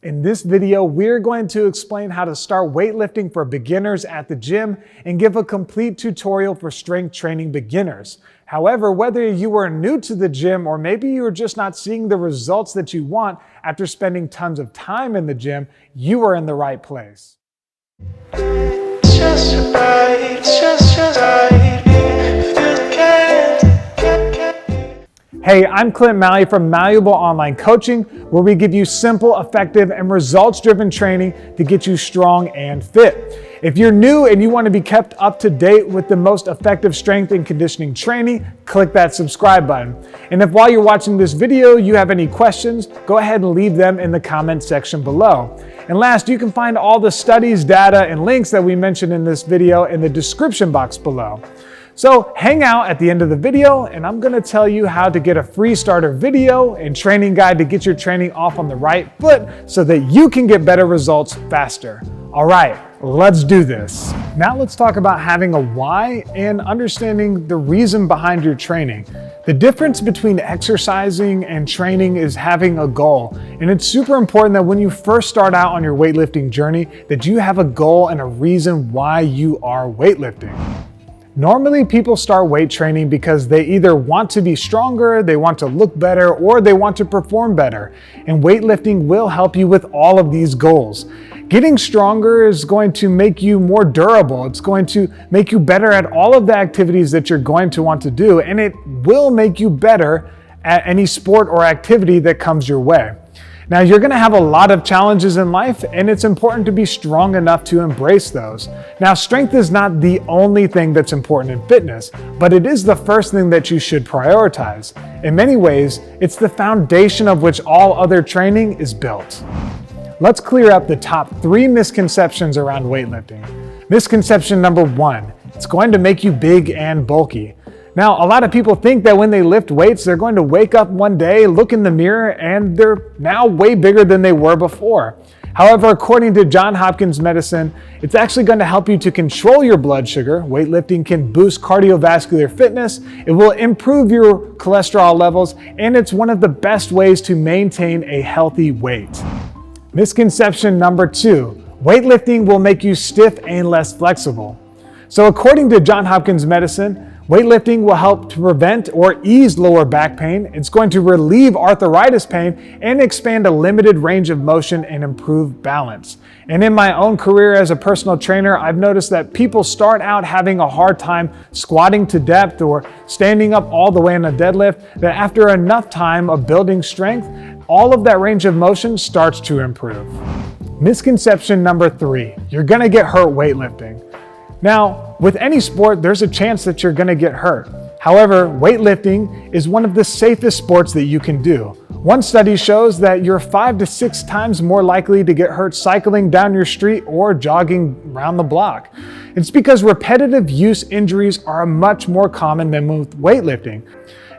In this video, we're going to explain how to start weightlifting for beginners at the gym and give a complete tutorial for strength training beginners. However, whether you are new to the gym or maybe you're just not seeing the results that you want after spending tons of time in the gym, you are in the right place. It's just right, it's just right. Hey, I'm Clint Malley from Malleable Online Coaching, where we give you simple, effective, and results-driven training to get you strong and fit. If you're new and you want to be kept up to date with the most effective strength and conditioning training, click that subscribe button. And if while you're watching this video, you have any questions, go ahead and leave them in the comment section below. And last, you can find all the studies, data, and links that we mentioned in this video in the description box below. So hang out at the end of the video and I'm gonna tell you how to get a free starter video and training guide to get your training off on the right foot so that you can get better results faster. All right, let's do this. Now let's talk about having a why and understanding the reason behind your training. The difference between exercising and training is having a goal. And it's super important that when you first start out on your weightlifting journey, that you have a goal and a reason why you are weightlifting. Normally, people start weight training because they either want to be stronger, they want to look better, or they want to perform better. And weightlifting will help you with all of these goals. Getting stronger is going to make you more durable. It's going to make you better at all of the activities that you're going to want to do, and it will make you better at any sport or activity that comes your way. Now, you're gonna have a lot of challenges in life, and it's important to be strong enough to embrace those. Now, strength is not the only thing that's important in fitness, but it is the first thing that you should prioritize. In many ways, it's the foundation of which all other training is built. Let's clear up the top 3 misconceptions around weightlifting. Misconception number 1, it's going to make you big and bulky. Now, a lot of people think that when they lift weights, they're going to wake up one day, look in the mirror, and they're now way bigger than they were before. However, according to Johns Hopkins Medicine, it's actually going to help you to control your blood sugar. Weightlifting can boost cardiovascular fitness, it will improve your cholesterol levels, and it's one of the best ways to maintain a healthy weight. Misconception number 2, weightlifting will make you stiff and less flexible. So according to Johns Hopkins Medicine, weightlifting will help to prevent or ease lower back pain. It's going to relieve arthritis pain and expand a limited range of motion and improve balance. And in my own career as a personal trainer, I've noticed that people start out having a hard time squatting to depth or standing up all the way in a deadlift, that after enough time of building strength, all of that range of motion starts to improve. Misconception number 3, you're gonna get hurt weightlifting. Now, with any sport, there's a chance that you're gonna get hurt. However, weightlifting is one of the safest sports that you can do. One study shows that you're 5 to 6 times more likely to get hurt cycling down your street or jogging around the block. It's because repetitive use injuries are much more common than with weightlifting.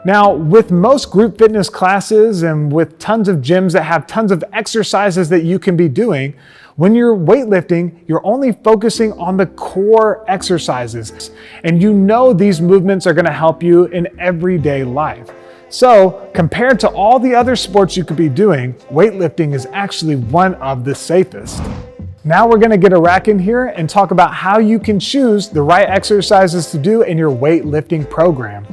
Now, with most group fitness classes and with tons of gyms that have tons of exercises that you can be doing, when you're weightlifting, you're only focusing on the core exercises. And you know these movements are gonna help you in everyday life. So, compared to all the other sports you could be doing, weightlifting is actually one of the safest. Now we're gonna get a rack in here and talk about how you can choose the right exercises to do in your weightlifting program.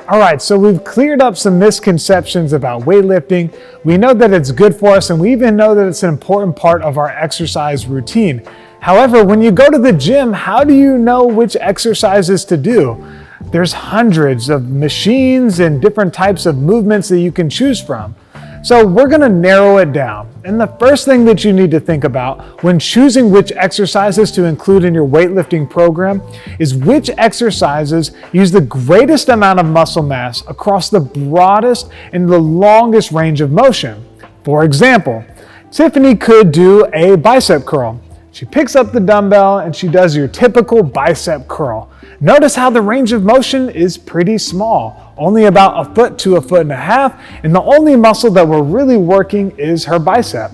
All right, so we've cleared up some misconceptions about weightlifting. We know that it's good for us, and we even know that it's an important part of our exercise routine. However, when you go to the gym, how do you know which exercises to do? There's hundreds of machines and different types of movements that you can choose from. So we're gonna narrow it down. And the first thing that you need to think about when choosing which exercises to include in your weightlifting program is which exercises use the greatest amount of muscle mass across the broadest and the longest range of motion. For example, Tiffany could do a bicep curl. She picks up the dumbbell and she does your typical bicep curl. Notice how the range of motion is pretty small, only about 1 foot to 1.5 feet, and the only muscle that we're really working is her bicep.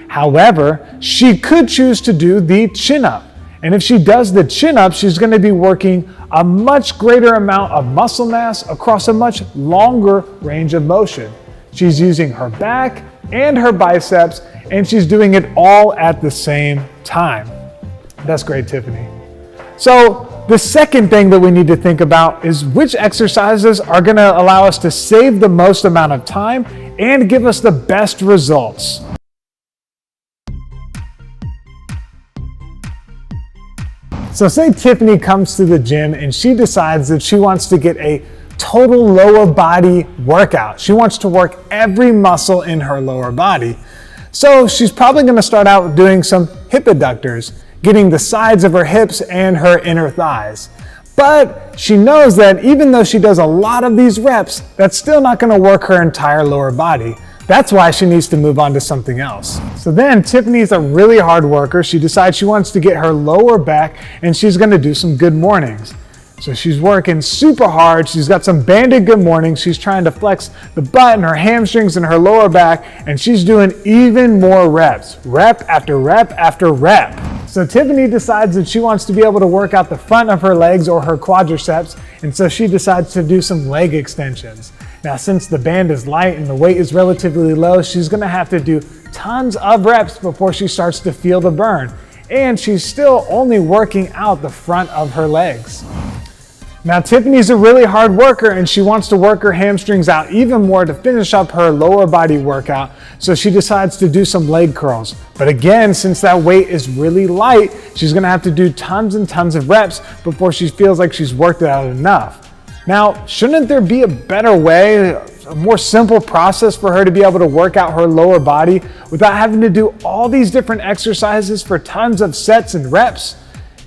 However, she could choose to do the chin up. And if she does the chin up, she's gonna be working a much greater amount of muscle mass across a much longer range of motion. She's using her back and her biceps, and she's doing it all at the same time. That's great, Tiffany. So the second thing that we need to think about is which exercises are going to allow us to save the most amount of time and give us the best results. So say Tiffany comes to the gym and she decides that she wants to get a total lower body workout. She wants to work every muscle in her lower body. So she's probably going to start out doing some hip adductors, getting the sides of her hips and her inner thighs. But she knows that even though she does a lot of these reps, that's still not going to work her entire lower body. That's why she needs to move on to something else. So then Tiffany's a really hard worker. She decides she wants to get her lower back and she's going to do some good mornings. So she's working super hard. She's got some banded good mornings. She's trying to flex the butt and her hamstrings and her lower back, and she's doing even more reps, rep after rep after rep. So Tiffany decides that she wants to be able to work out the front of her legs or her quadriceps, and so she decides to do some leg extensions. Now, since the band is light and the weight is relatively low, she's gonna have to do tons of reps before she starts to feel the burn. And she's still only working out the front of her legs. Now, Tiffany's a really hard worker and she wants to work her hamstrings out even more to finish up her lower body workout, so she decides to do some leg curls. But again, since that weight is really light, she's gonna have to do tons and tons of reps before she feels like she's worked it out enough. Now, shouldn't there be a better way, a more simple process for her to be able to work out her lower body without having to do all these different exercises for tons of sets and reps?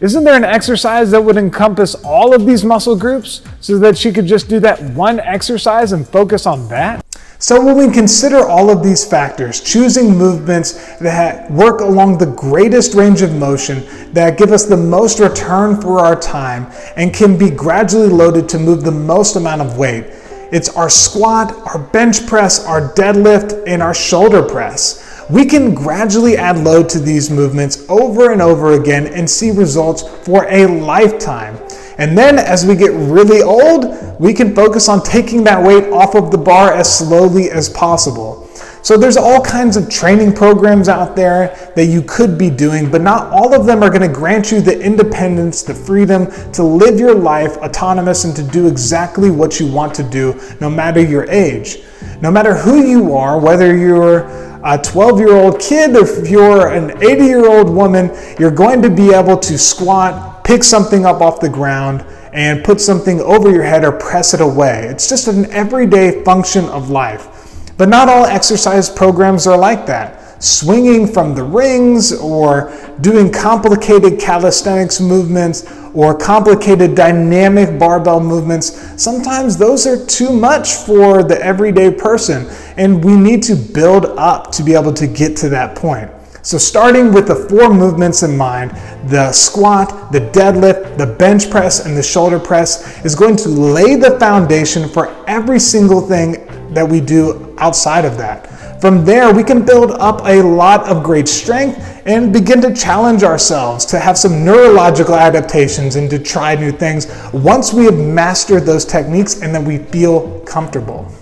Isn't there an exercise that would encompass all of these muscle groups so that she could just do that one exercise and focus on that? So when we consider all of these factors, choosing movements that work along the greatest range of motion, that give us the most return for our time, and can be gradually loaded to move the most amount of weight, it's our squat, our bench press, our deadlift, and our shoulder press. We can gradually add load to these movements over and over again and see results for a lifetime. And then as we get really old, we can focus on taking that weight off of the bar as slowly as possible. So there's all kinds of training programs out there that you could be doing, but not all of them are going to grant you the independence, the freedom to live your life autonomous and to do exactly what you want to do, no matter your age. No matter who you are, whether you're a 12-year-old kid or if you're an 80-year-old woman, you're going to be able to squat, pick something up off the ground, and put something over your head or press it away. It's just an everyday function of life. But not all exercise programs are like that. Swinging from the rings or doing complicated calisthenics movements or complicated dynamic barbell movements, sometimes those are too much for the everyday person, and we need to build up to be able to get to that point. So starting with the 4 movements in mind, the squat, the deadlift, the bench press, and the shoulder press is going to lay the foundation for every single thing that we do outside of that. From there, we can build up a lot of great strength and begin to challenge ourselves to have some neurological adaptations and to try new things once we have mastered those techniques and then we feel comfortable.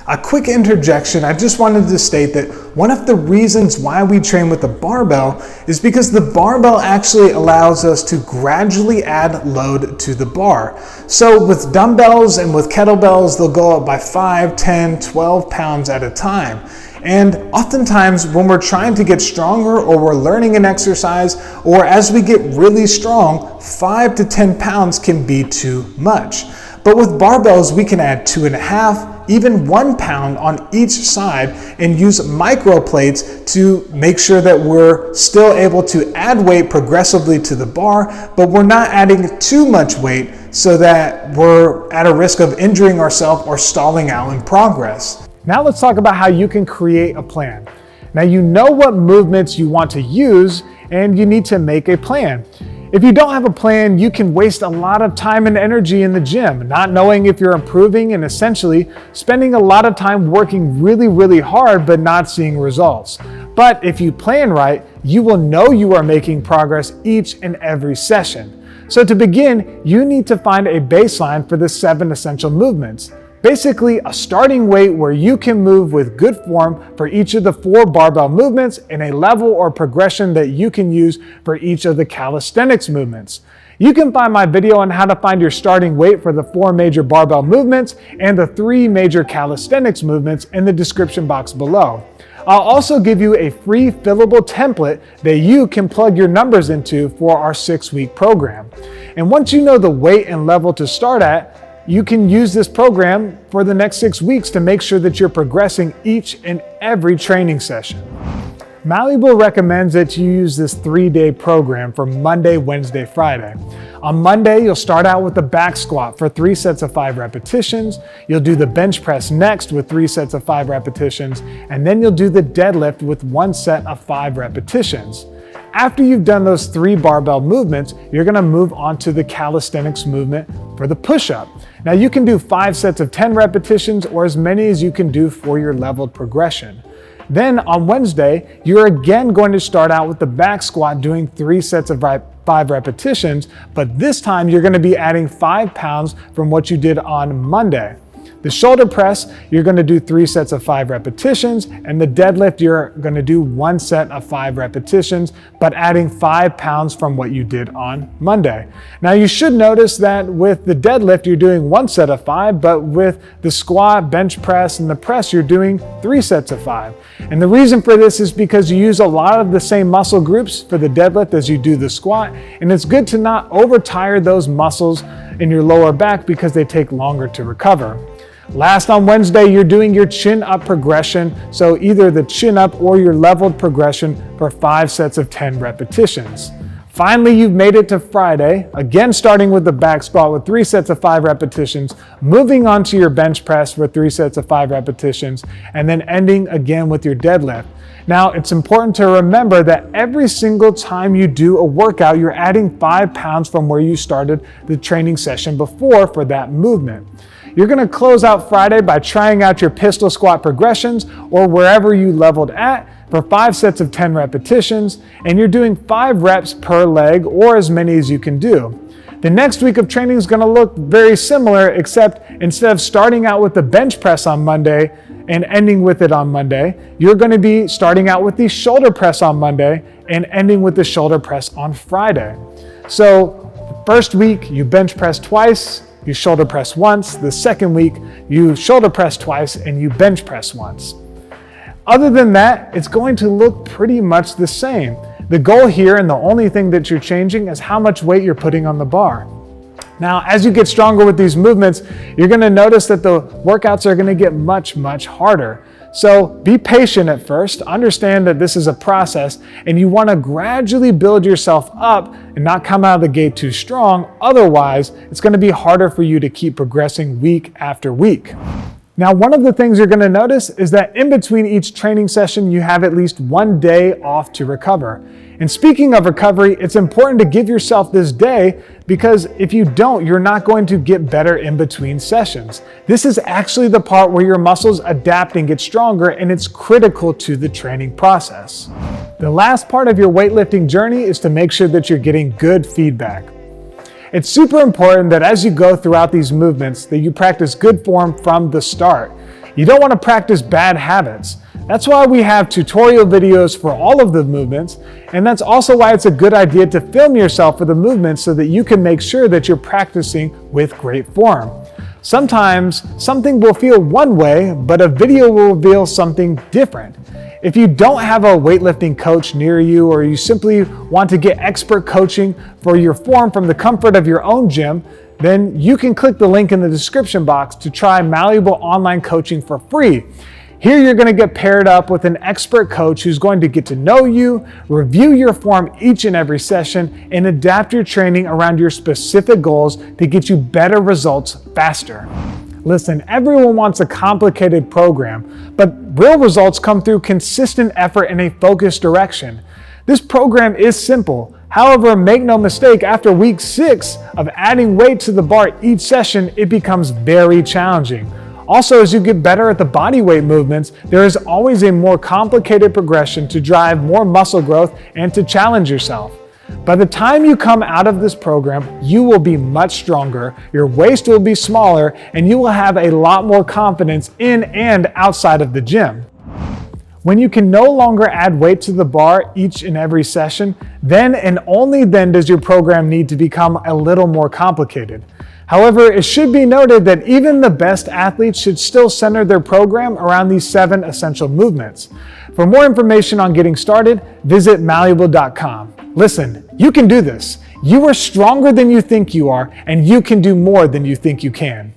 A quick interjection, I just wanted to state that one of the reasons why we train with the barbell is because the barbell actually allows us to gradually add load to the bar. So with dumbbells and with kettlebells, they'll go up by 5, 10, 12 pounds at a time. And oftentimes when we're trying to get stronger or we're learning an exercise or as we get really strong, 5 to 10 pounds can be too much. But with barbells, we can add 2.5, even 1 pound on each side and use micro plates to make sure that we're still able to add weight progressively to the bar, but we're not adding too much weight so that we're at a risk of injuring ourselves or stalling out in progress. Now let's talk about how you can create a plan. Now you know what movements you want to use and you need to make a plan. If you don't have a plan, you can waste a lot of time and energy in the gym, not knowing if you're improving and essentially spending a lot of time working really, really hard but not seeing results. But if you plan right, you will know you are making progress each and every session. So to begin, you need to find a baseline for the 7 essential movements. Basically, a starting weight where you can move with good form for each of the 4 barbell movements in a level or progression that you can use for each of the calisthenics movements. You can find my video on how to find your starting weight for the 4 major barbell movements and the 3 major calisthenics movements in the description box below. I'll also give you a free fillable template that you can plug your numbers into for our 6-week program. And once you know the weight and level to start at, you can use this program for the next 6 weeks to make sure that you're progressing each and every training session. Malleable recommends that you use this 3-day program for Monday, Wednesday, Friday. On Monday, you'll start out with the back squat for 3 sets of 5 repetitions. You'll do the bench press next with 3 sets of 5 repetitions, and then you'll do the deadlift with 1 set of 5 repetitions. After you've done those 3 barbell movements, you're gonna move on to the calisthenics movement for the push-up. Now you can do 5 sets of 10 repetitions or as many as you can do for your leveled progression. Then on Wednesday, you're again going to start out with the back squat doing 3 sets of 5 repetitions, but this time you're gonna be adding 5 pounds from what you did on Monday. The shoulder press, you're gonna do 3 sets of 5 repetitions, and the deadlift, you're gonna do 1 set of 5 repetitions, but adding 5 pounds from what you did on Monday. Now you should notice that with the deadlift, you're doing 1 set of 5, but with the squat, bench press, and the press, you're doing 3 sets of 5. And the reason for this is because you use a lot of the same muscle groups for the deadlift as you do the squat, and it's good to not overtire those muscles in your lower back because they take longer to recover. Last on Wednesday, you're doing your chin up progression, so either the chin up or your leveled progression for 5 sets of 10 repetitions. Finally, you've made it to Friday, again starting with the back squat with 3 sets of 5 repetitions, moving on to your bench press with 3 sets of 5 repetitions, and then ending again with your deadlift. Now, it's important to remember that every single time you do a workout, you're adding 5 pounds from where you started the training session before for that movement. You're gonna close out Friday by trying out your pistol squat progressions or wherever you leveled at for 5 sets of 10 repetitions, and you're doing 5 reps per leg or as many as you can do. The next week of training is gonna look very similar, except instead of starting out with the bench press on Monday and ending with it on Monday, you're gonna be starting out with the shoulder press on Monday and ending with the shoulder press on Friday. So the first week, you bench press twice, you shoulder press once. The second week, you shoulder press twice and you bench press once. Other than that, it's going to look pretty much the same. The goal here and the only thing that you're changing is how much weight you're putting on the bar. Now, as you get stronger with these movements, you're gonna notice that the workouts are gonna get much, much harder. So be patient at first, understand that this is a process and you wanna gradually build yourself up and not come out of the gate too strong. Otherwise, it's gonna be harder for you to keep progressing week after week. Now, one of the things you're gonna notice is that in between each training session, you have at least 1 day off to recover. And speaking of recovery, it's important to give yourself this day because if you don't, you're not going to get better in between sessions. This is actually the part where your muscles adapt and get stronger, and it's critical to the training process. The last part of your weightlifting journey is to make sure that you're getting good feedback. It's super important that as you go throughout these movements, that you practice good form from the start. You don't want to practice bad habits. That's why we have tutorial videos for all of the movements, and that's also why it's a good idea to film yourself for the movements so that you can make sure that you're practicing with great form. Sometimes something will feel one way, but a video will reveal something different. If you don't have a weightlifting coach near you, or you simply want to get expert coaching for your form from the comfort of your own gym, then you can click the link in the description box to try Malleable Online Coaching for free. Here you're going to get paired up with an expert coach who's going to get to know you, review your form each and every session, and adapt your training around your specific goals to get you better results faster. Listen, everyone wants a complicated program, but real results come through consistent effort in a focused direction. This program is simple. However, make no mistake, after week 6 of adding weight to the bar each session, it becomes very challenging. Also, as you get better at the body weight movements, there is always a more complicated progression to drive more muscle growth and to challenge yourself. By the time you come out of this program, you will be much stronger, your waist will be smaller, and you will have a lot more confidence in and outside of the gym. When you can no longer add weight to the bar each and every session, then and only then does your program need to become a little more complicated. However, it should be noted that even the best athletes should still center their program around these 7 essential movements. For more information on getting started, visit malleable.com. Listen, you can do this. You are stronger than you think you are, and you can do more than you think you can.